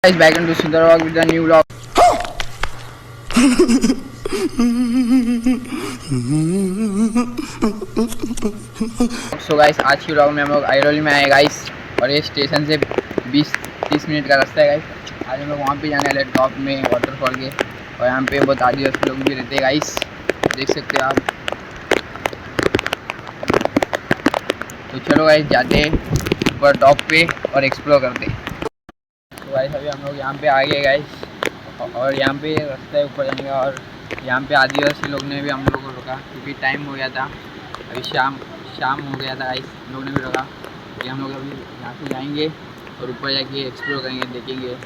Guys, back into Sunder with the new vlog. So guys, आज की vlog में हम लोग आयरोली में आए गाइस, और ये स्टेशन से 20-30 मिनट का रास्ता है गाइस। आज हम लोग वहाँ पे जाने वाले टॉप में वाटरफॉल के, और यहाँ पे बहुत आदिवासी लोग भी रहते हैं गाइस, देख सकते हो आप। तो चलो गाइस, जाते हैं ऊपर टॉप पे और एक्सप्लोर करते हैं। तो गाइस अभी हम लोग यहाँ पे आ गए गाइस, और यहाँ पे रास्ता है ऊपर जाने का, और यहाँ पे आदिवासी लोग ने भी हम लोग को रोका क्योंकि टाइम हो गया था, अभी शाम हो गया था गाइस। हम लोग ने भी रोका कि हम लोग अभी यहाँ से जाएंगे और ऊपर जाके एक्सप्लोर करेंगे, देखेंगे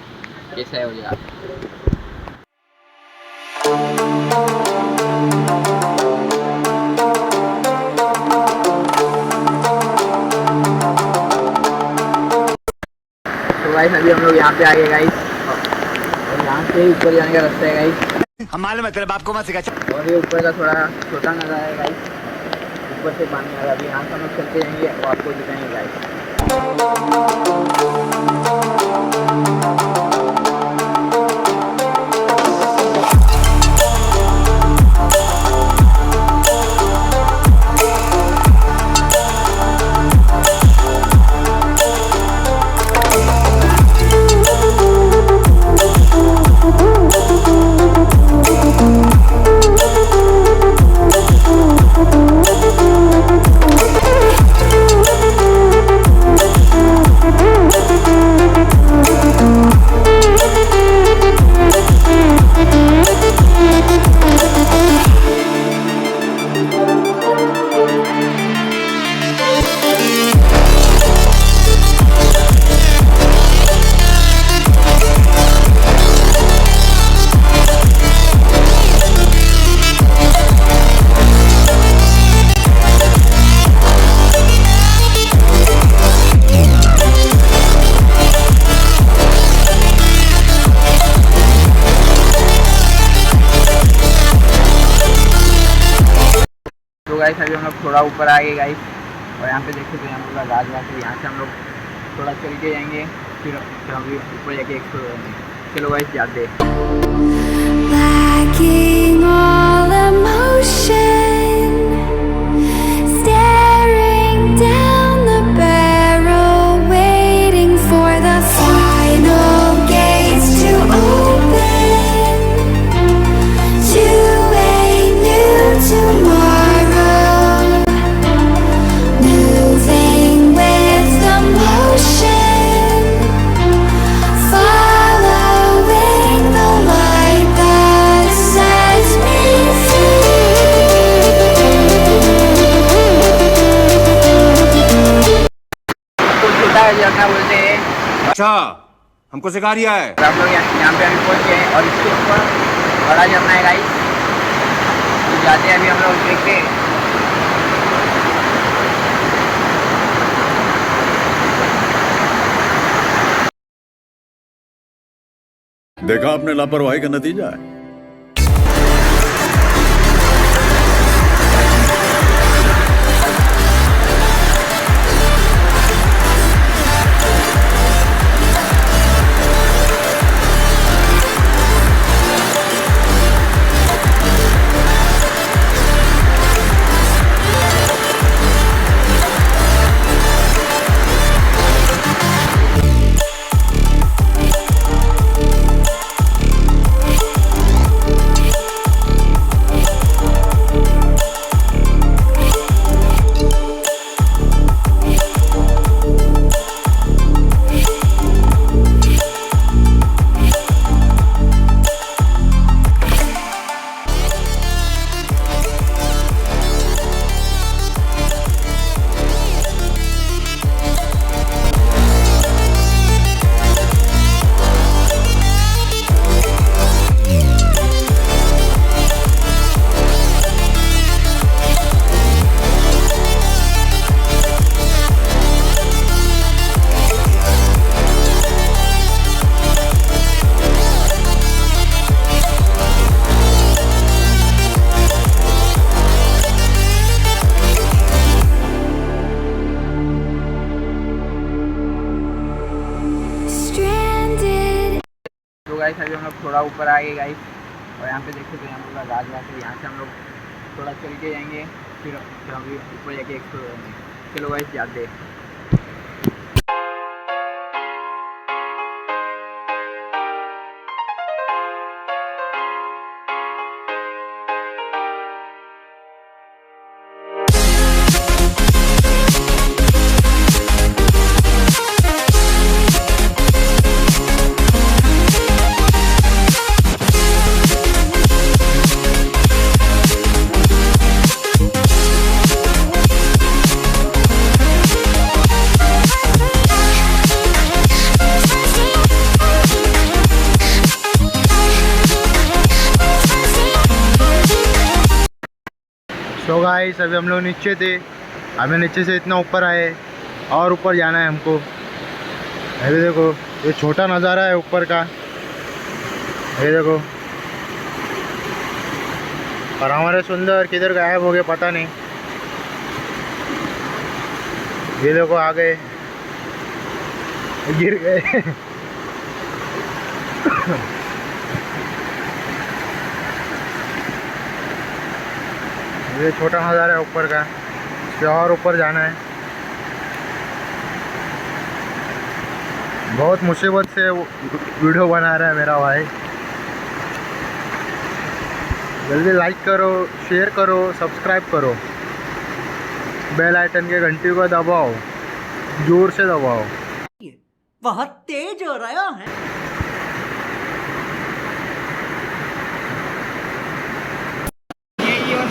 कैसा है हो जाएगा। तो गाइस अभी हम लोग यहाँ पे आ गए गाइस, और यहाँ से ऊपर जाने का रास्ता है गाइस। हमारे मतलब आपको मत सिखा। और ये ऊपर का थोड़ा छोटा नज़ारा है गाइस, ऊपर से पानी आ रहा है। अभी यहाँ से हम लोग चलते जाएंगे और आपको दिखाएंगे गाइस। तो गाइस अभी हम लोग थोड़ा ऊपर आ गए गाइस, और यहाँ पे देखते तो यहाँ पूरा राज है। यहाँ से हम लोग थोड़ा चल के जाएंगे, फिर अभी ऊपर जाके एक्सप्लोर करेंगे। चलो गाइस जाते झरना बोलते हैं। अच्छा, हमको सिखा रिया है। हम लोग यहाँ पे अभी पहुँच गए, और इसके ऊपर बड़ा झरना है गाइस। तो जाते हैं अभी हम लोग देखते हैं। देखा आपने लापरवाही का नतीजा है। गाइस अभी हम लोग थोड़ा ऊपर आ गए गाइस, और यहाँ पे देख सकते हैं हम लोग राजघाट है। यहाँ से हम लोग थोड़ा चल के जाएंगे, फिर हम ऊपर जाके एक्सप्लोर करेंगे। चलो गाइस जाते हैं। सो गाइस अभी हम लोग नीचे थे, हमें नीचे से इतना ऊपर आए और ऊपर जाना है हमको। अभी देखो ये छोटा नज़ारा है ऊपर का, ये देखो। और हमारे सुंदर किधर गायब हो गए पता नहीं। ये देखो आ गए, गिर गए। ये छोटा नज़ारा है ऊपर का, इससे और ऊपर जाना है। बहुत मुसीबत से वीडियो बना रहा है मेरा भाई। जल्दी लाइक करो, शेयर करो, सब्सक्राइब करो, बेल आइकन के घंटी को दबाओ, जोर से दबाओ। बहुत तेज हो रहा है।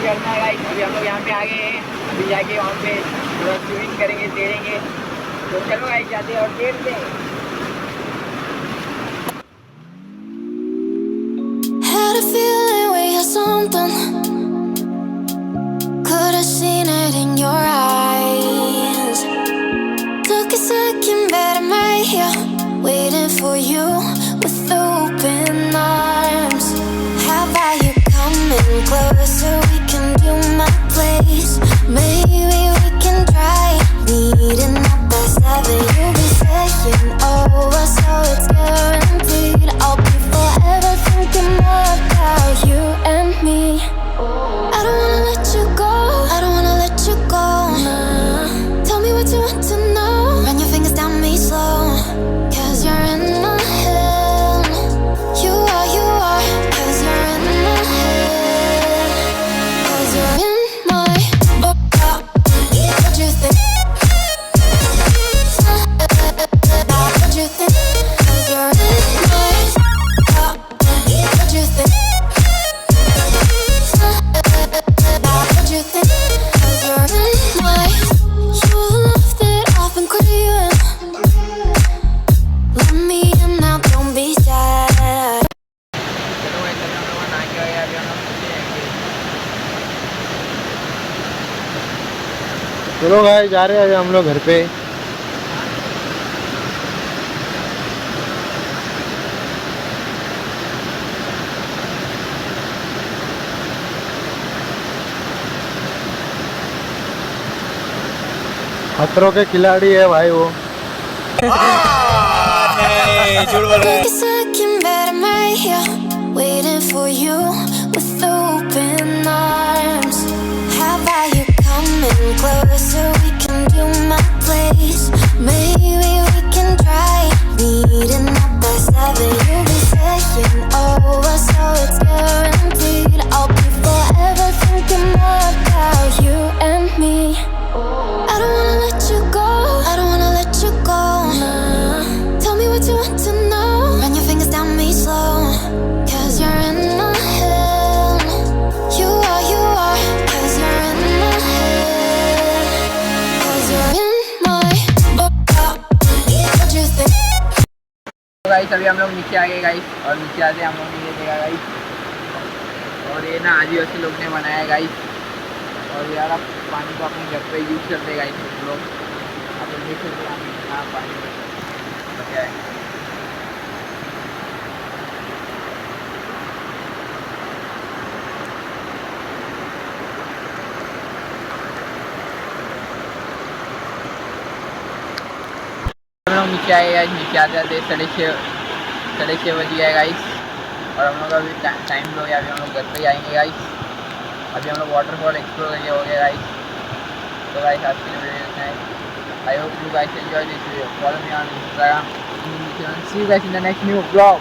झरना है गाइस, अभी हम लोग यहाँ पे आ गए हैं। अभी जाके वहाँ पे थोड़ा स्विमिंग करेंगे, तैरेंगे। तो चलो गाइस जाते हैं और तैरते हैं। Had a feeling we had something. Could have seen it in your eyes. Took a second, but I'm right here, waiting for you with open arms. How about you coming closer? We can do my place. Maybe we can try meeting up at 7. You'll be saying over, so it's guaranteed. I'll be forever thinking more about you and me. I don't wanna let you go, I don't wanna let you go. Nah. Tell me what you want to know. Run your fingers down me slow, 'cause you're in my head. You are, 'cause you're in my head. 'Cause you're in my what you think? What you think? 'Cause you're in my what you think? What you think? 'Cause you're in my you love that I've been craving. Let me in now, don't be sad. चलो guys अभी हम लोग नहा के आए, अभी हम लोग नीचे जाएंगे। चलो भाई जा रहे हैं अभी हम लोग घर पे। खतरों के खिलाड़ी है भाई वो। Take a second, but I'm right here, waiting for you with open arms. How about you coming closer? We can do my place. Maybe we can try meeting up at 7. You'll be saying over, so it's guaranteed. I'll be forever thinking more about you and me. I don't wanna let you go, I don't wanna let you go. Nah. Tell me what you want to know. Run your fingers down me slow, 'cause you're in my head. You are, 'cause you're in my head. 'Cause you're in my what you think? तो guys अभी हम लोग नीचे आ गए guys, और नीचे आते हम लोग ने ये देखा गाइस, और ये ना आदिवासी लोग ने बनाया है गाइस। और यार आप पानी को अपने घर पे यूज़ करते गाइस कुछ लोग। आप देख सकते हैं यहाँ पानी बचा है। हम लोग नीचे आए गाइस, नीचे आते आते 6:30 बज गया है गाइस। और हम लोग का अभी टाइम हो गया, अभी हम लोग घर पे जाएंगे गाइस। अभी हम लोग वाटरफॉल एक्सप्लोर करके हो गए गाइस। तो गाइस आज के लिए वीडियो इतना है। I hope you guys enjoy this video. Follow me on Instagram. See you guys in the next new vlog.